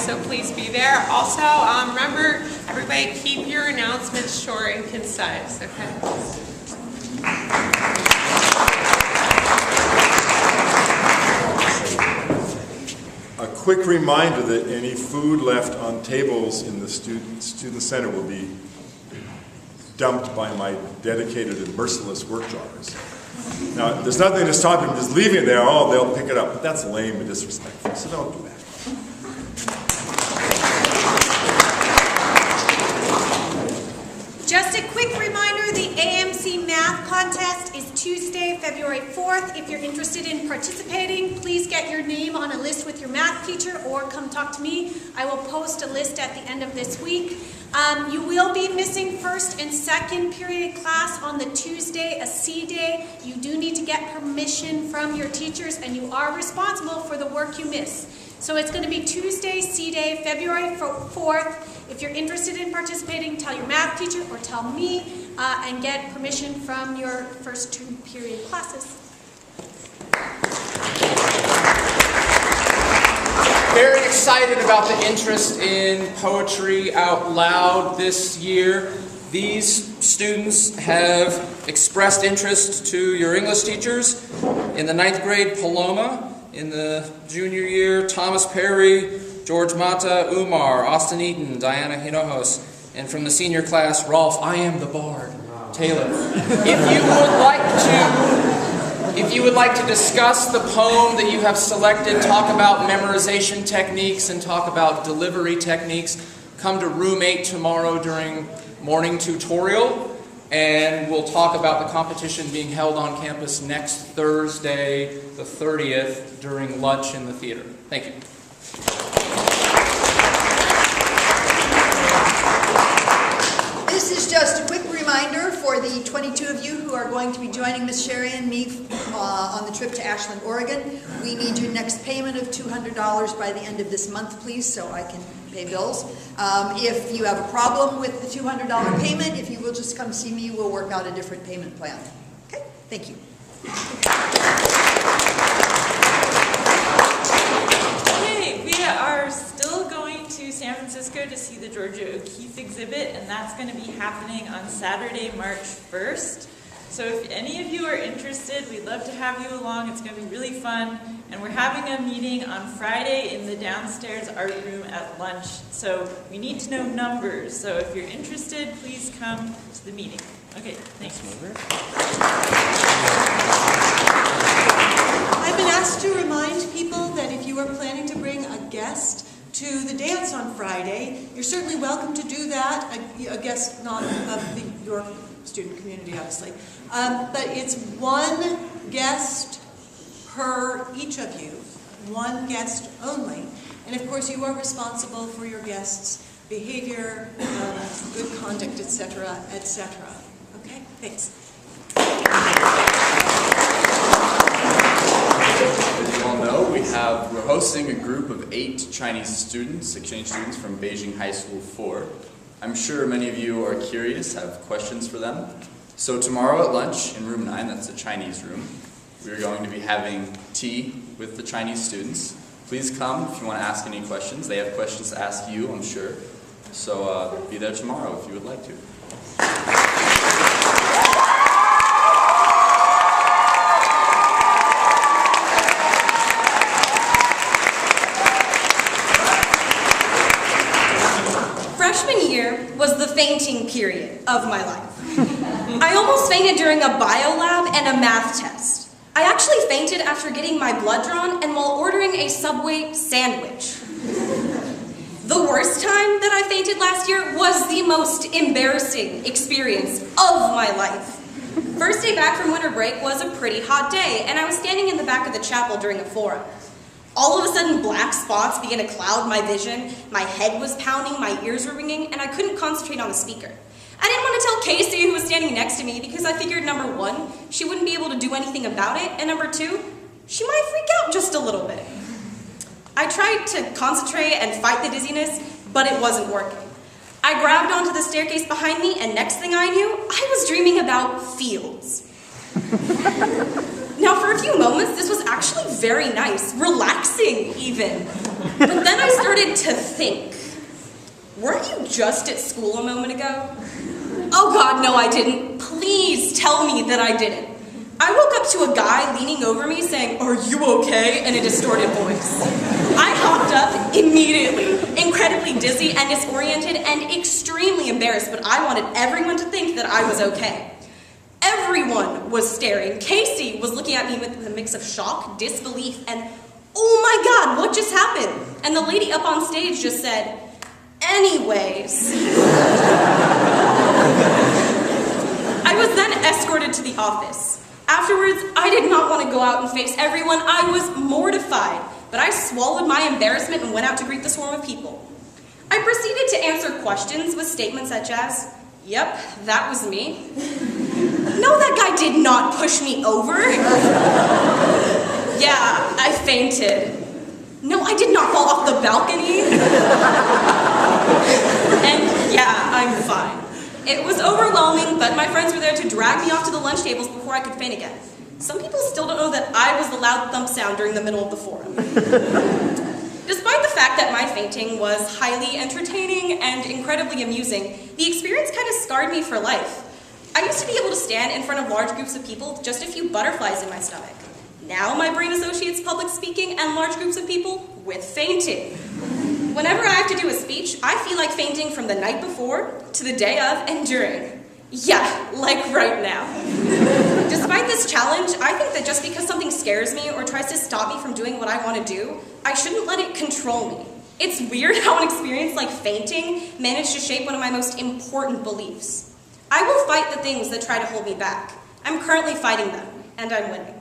so please be there. Also, remember, everybody, keep your announcements short and concise, okay? A quick reminder that any food left on tables in the student center will be dumped by my dedicated and merciless work joggers. Now, there's nothing to stop them just leaving it there. Oh, they'll pick it up. But that's lame and disrespectful, so don't do that. Just a quick reminder, the AMC Math Contest is Tuesday, February 4th. If you're interested in participating, please get your name on a list with your math teacher or come talk to me. I will post a list at the end of this week. You will be missing first and second period class on the Tuesday, a C day. You do need to get permission from your teachers, and you are responsible for the work you miss. So it's going to be Tuesday, C day, February 4th. If you're interested in participating, tell your math teacher or tell me and get permission from your first 2 period classes. Very excited about the interest in poetry out loud this year. These students have expressed interest to your English teachers. In the 9th grade, Paloma. In the junior year, Thomas Perry, George Mata, Umar, Austin Eaton, Diana Hinojos, and from the senior class, Rolf, I am the bard, Taylor. If you would like to discuss the poem that you have selected, talk about memorization techniques and talk about delivery techniques, come to room 8 tomorrow during morning tutorial, and we'll talk about the competition being held on campus next Thursday, the 30th, during lunch in the theater. Thank you. This is just a quick reminder for the 22 of you who are going to be joining Miss Sherry and me on the trip to Ashland, Oregon. We need your next payment of $200 by the end of this month, please, so I can pay bills. If you have a problem with the $200 payment, if you will just come see me, we'll work out a different payment plan. Okay, thank you. Okay, we are still going to San Francisco to see the Georgia O'Keeffe exhibit, and that's going to be happening on Saturday, March 1st. So if any of you are interested, we'd love to have you along. It's going to be really fun. And we're having a meeting on Friday in the downstairs art room at lunch. So we need to know numbers. So if you're interested, please come to the meeting. Okay, thanks. I've been asked to remind people that if you are planning to bring a guest to the dance on Friday, you're certainly welcome to do that. A guest not of your student community, obviously. But it's one guest per each of you, one guest only. And of course, you are responsible for your guests' behavior, good conduct, etc., etc. Okay, thanks. As you all know, we're hosting a group of 8 Chinese students, exchange students from Beijing High School 4. I'm sure many of you are curious, have questions for them. So tomorrow at lunch in room 9, that's the Chinese room, we're going to be having tea with the Chinese students. Please come if you want to ask any questions. They have questions to ask you, I'm sure. So be there tomorrow if you would like to. Freshman year was the fainting period of my life. I almost fainted during a bio lab and a math test. I actually fainted after getting my blood drawn and while ordering a Subway sandwich. The worst time that I fainted last year was the most embarrassing experience of my life. First day back from winter break was a pretty hot day, and I was standing in the back of the chapel during a forum. All of a sudden, black spots began to cloud my vision, my head was pounding, my ears were ringing, and I couldn't concentrate on the speaker. I didn't want to tell Casey, who was standing next to me, because I figured, number 1, she wouldn't be able to do anything about it, and number 2, she might freak out just a little bit. I tried to concentrate and fight the dizziness, but it wasn't working. I grabbed onto the staircase behind me, and next thing I knew, I was dreaming about fields. Now, for a few moments, this was actually very nice, relaxing even. But then I started to think, weren't you just at school a moment ago? Oh God, no I didn't. Please tell me that I didn't. I woke up to a guy leaning over me saying, "Are you okay?" in a distorted voice. I hopped up immediately, incredibly dizzy and disoriented and extremely embarrassed, but I wanted everyone to think that I was okay. Everyone was staring. Casey was looking at me with a mix of shock, disbelief, and, "Oh my God, what just happened?" And the lady up on stage just said, "Anyways." I was then escorted to the office. Afterwards, I did not want to go out and face everyone. I was mortified, but I swallowed my embarrassment and went out to greet the swarm of people. I proceeded to answer questions with statements such as, "Yep, that was me." "No, that guy did not push me over." "Yeah, I fainted." "No, I did not fall off the balcony." And yeah, I'm fine. It was overwhelming, but my friends were there to drag me off to the lunch tables before I could faint again. Some people still don't know that I was the loud thump sound during the middle of the forum. Despite the fact that my fainting was highly entertaining and incredibly amusing, the experience kind of scarred me for life. I used to be able to stand in front of large groups of people with just a few butterflies in my stomach. Now my brain associates public speaking and large groups of people with fainting. Whenever I have to do a speech, I feel like fainting from the night before to the day of and during. Yeah, like right now. Despite this challenge, I think that just because something scares me or tries to stop me from doing what I want to do, I shouldn't let it control me. It's weird how an experience like fainting managed to shape one of my most important beliefs. I will fight the things that try to hold me back. I'm currently fighting them, and I'm winning.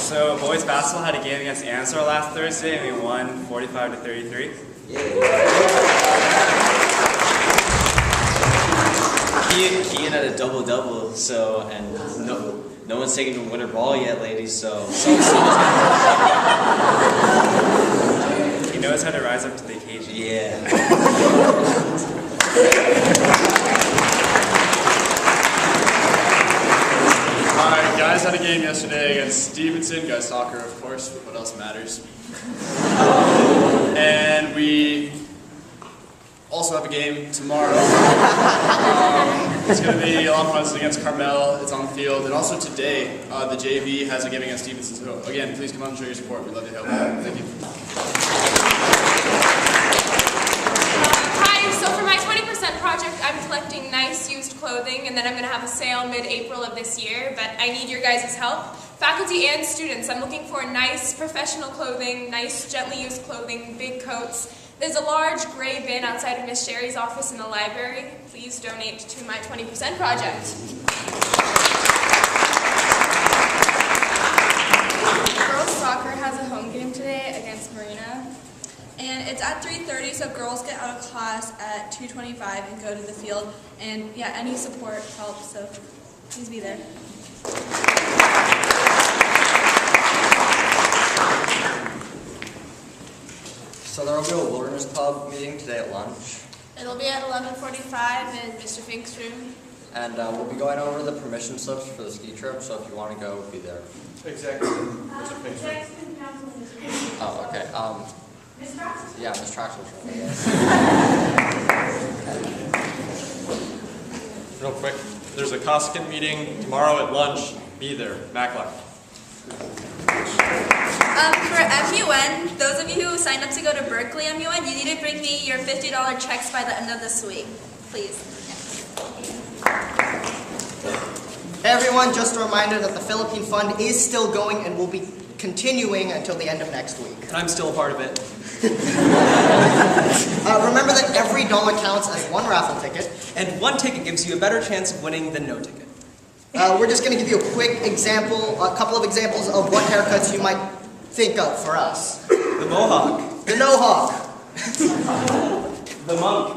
So boys basketball had a game against Ansar last Thursday and we won 45-33. Kean had a double-double, so, and no one's taken the winner ball yet, ladies, so. He knows how to rise up to the occasion. Yeah. Alright, guys had a game yesterday against Stevenson, guys soccer of course, what else matters. And we also have a game tomorrow. It's going to be a lot of fun. It's against Carmel, it's on the field, and also today the JV has a game against Stevenson. So again, please come out and show your support, we'd love to help. Thank you. Hi, so for my 20% project, I'm collecting nice used clothing, and then I'm going to have a sale mid-April of this year, but I need your guys' help. Faculty and students, I'm looking for nice professional clothing, nice gently used clothing, big coats. There's a large gray bin outside of Miss Sherry's office in the library. Please donate to my 20% project. Girls soccer has a home game today against Marina. And it's at 3:30, so girls get out of class at 2:25 and go to the field. And yeah, any support helps, so please be there. So there will be a Wilderness Club meeting today at lunch. It'll be at 11:45 in Mr. Fink's room. And we'll be going over the permission slips for the ski trip, so if you want to go, be there. Exactly. Mr. Fink's room. Oh, okay. Miss Traxel? Yeah, Miss Traxel's room, I guess. Real quick, there's a Costigan meeting tomorrow at lunch. Be there. Maclock. For MUN, those of you who signed up to go to Berkeley MUN, you need to bring me your $50 checks by the end of this week, please. Hey everyone, just a reminder that the Philippine Fund is still going and will be continuing until the end of next week. And I'm still a part of it. Remember that every dollar counts as one raffle ticket. And one ticket gives you a better chance of winning than no ticket. We're just going to give you a quick example, a couple of examples of what haircuts you might think of for us. The mohawk. The no-hawk. The monk.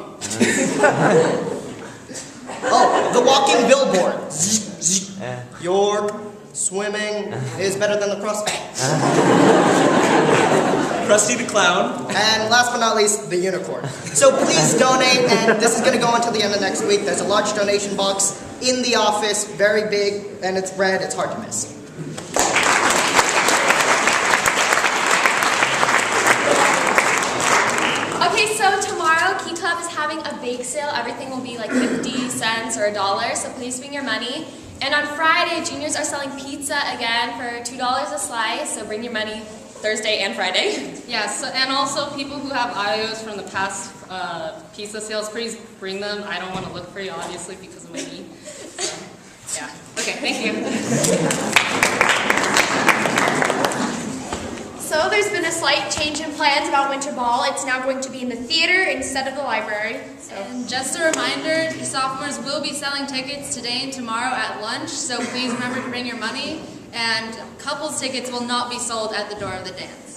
Oh, the walking billboard. York. Swimming is better than lacrosse. Krusty the Clown. And last but not least, the unicorn. So please donate, and this is going to go until the end of next week. There's a large donation box in the office, very big, and it's red. It's hard to miss. Okay, so tomorrow Key Club is having a bake sale. Everything will be like 50 cents or $1, so please bring your money. And on Friday, juniors are selling pizza again for $2 a slice, so bring your money Thursday and Friday. Yes, and also people who have IOs from the past pizza sales, please bring them. I don't want to look for you, obviously, because of my knee. So, yeah. Okay, thank you. So there's been a slight change in plans about Winter Ball. It's now going to be in the theater instead of the library. So. And just a reminder, the sophomores will be selling tickets today and tomorrow at lunch, so please remember to bring your money. And couples tickets will not be sold at the door of the dance.